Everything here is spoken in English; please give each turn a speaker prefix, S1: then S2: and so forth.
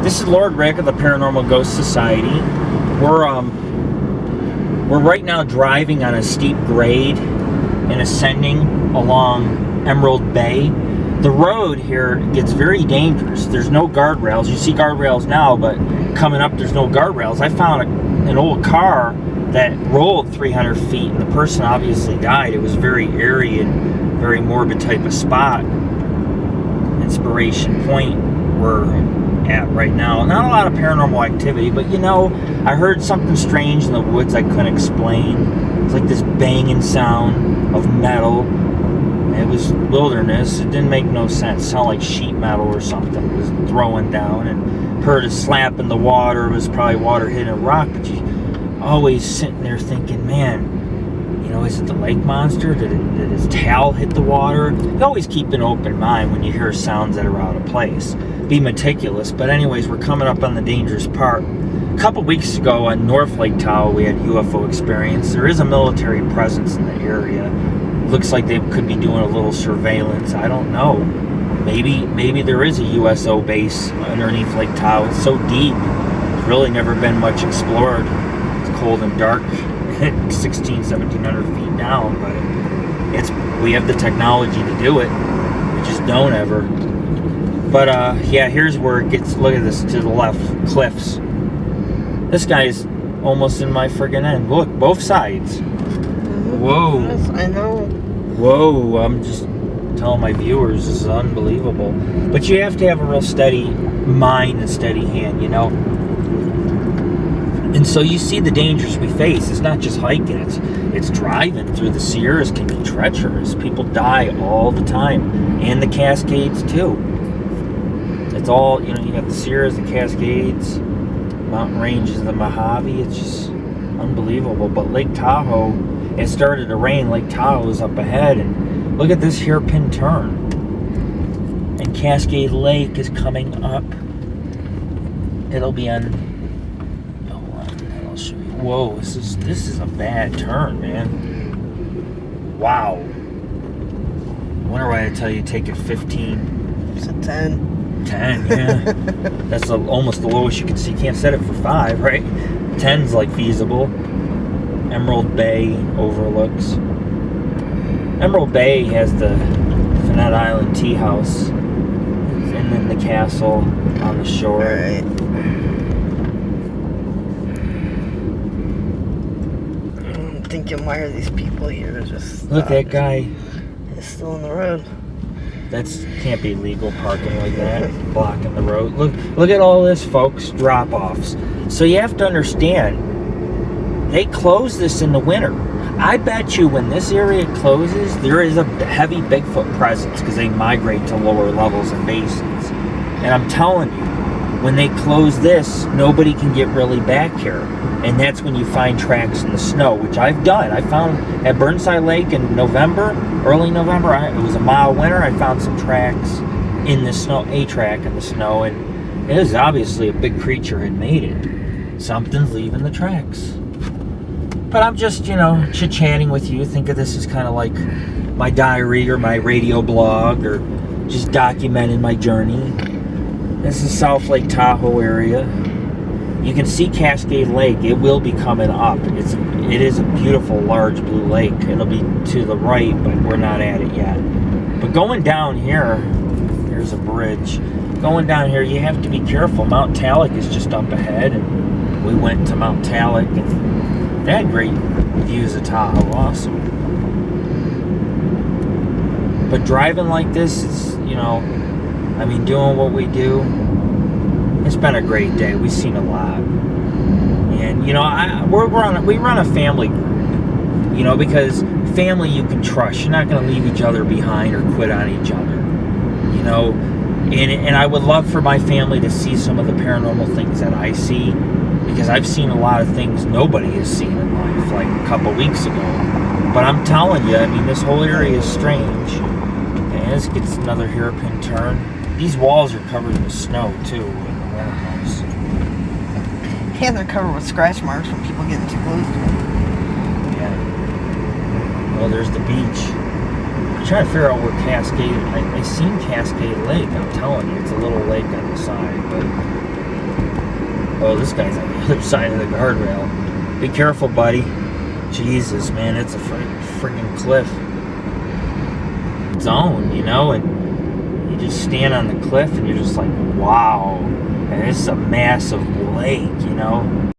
S1: This is Lord Rick of the Paranormal Ghost Society. We're right now driving on a steep grade and ascending along Emerald Bay. The road here gets very dangerous. There's no guardrails. You see guardrails now, but coming up there's no guardrails. I found an old car that rolled 300 feet and the person obviously died. It was very airy and very morbid type of spot. Inspiration Point we're at right now. Not a lot of paranormal activity, but you know, I heard something strange in the woods I couldn't explain. It's like this banging sound of metal. It was wilderness. It didn't make no sense. It sounded like sheet metal or something. It was throwing down, and heard a slap in the water. It was probably water hitting a rock, but you always sitting there thinking, man, you know, is it the lake monster? Did his tail hit the water? You always keep an open mind when you hear sounds that are out of place. Be meticulous. But anyways, we're coming up on the dangerous part. A couple weeks ago on North Lake Tahoe, we had UFO experience. There is a military presence in the area. Looks like they could be doing a little surveillance. I don't know. Maybe there is a USO base underneath Lake Tahoe. It's so deep. It's really never been much explored. It's cold and dark. 1,700 feet down, but we have the technology to do it. We just don't ever. But yeah, here's where it gets. Look at this to the left, cliffs. This guy's almost in my friggin' end. Look, both sides. Whoa.
S2: Yes, I know.
S1: Whoa, I'm just telling my viewers, this is unbelievable. But you have to have a real steady mind and steady hand, you know. And so you see the dangers we face. It's not just hiking, it's driving through the Sierras can be treacherous. People die all the time. And the Cascades too. It's all, you know, you got the Sierras, the Cascades, mountain ranges, the Mojave. It's just unbelievable. But Lake Tahoe, it started to rain. Lake Tahoe is up ahead, and look at this hairpin turn. And Cascade Lake is coming up. It'll be on. Hold on, I'll show you. Whoa, this is a bad turn, man. Wow. I wonder why I tell you take it 15.
S2: It's a 10.
S1: 10, yeah. That's almost the lowest you can see. You can't set it for 5, right? 10's like feasible. Emerald Bay overlooks. Emerald Bay has the Finette Island Tea House, and then the castle on the shore.
S2: Right. I'm thinking, why are these people here? Just
S1: look, that guy.
S2: He's still on the road.
S1: That's can't be legal parking like that, blocking the road. Look at all this, folks. Drop-offs. So you have to understand. They close this in the winter. I bet you when this area closes, there is a heavy Bigfoot presence because they migrate to lower levels and basins. And I'm telling you, when they close this, nobody can get really back here. And that's when you find tracks in the snow, which I've done. I found at Burnside Lake in November, early November, it was a mild winter, I found some tracks in the snow, a track in the snow, and it was obviously a big creature had made it. Something's leaving the tracks. But I'm just, you know, chit-chatting with you. Think of this as kind of like my diary or my radio blog or just documenting my journey. This is South Lake Tahoe area. You can see Cascade Lake. It will be coming up. It is a beautiful, large blue lake. It'll be to the right, but we're not at it yet. But going down here, here's a bridge. Going down here, you have to be careful. Mount Talek is just up ahead, and we went to Mount Talek, and they had great views of Tahoe, awesome. But driving like this is, you know, I mean, doing what we do, it's been a great day. We've seen a lot. And, you know, we run a family group, you know, because family you can trust. You're not going to leave each other behind or quit on each other, you know. And I would love for my family to see some of the paranormal things that I see, because I've seen a lot of things nobody has seen in life, like a couple weeks ago. But I'm telling you, I mean, this whole area is strange. And this gets another hairpin turn. These walls are covered with snow, too, in the winter months.
S2: And they're covered with scratch marks from people getting too close to them.
S1: Yeah. Well, there's the beach. I'm trying to figure out where Cascade... I seen Cascade Lake, I'm telling you. It's a little lake on the side, but Oh, this guy's on the other side of the guardrail. Be careful, buddy. Jesus, man, it's a freaking cliff zone, you know, and you just stand on the cliff and you're just like, wow, and this is a massive lake, you know.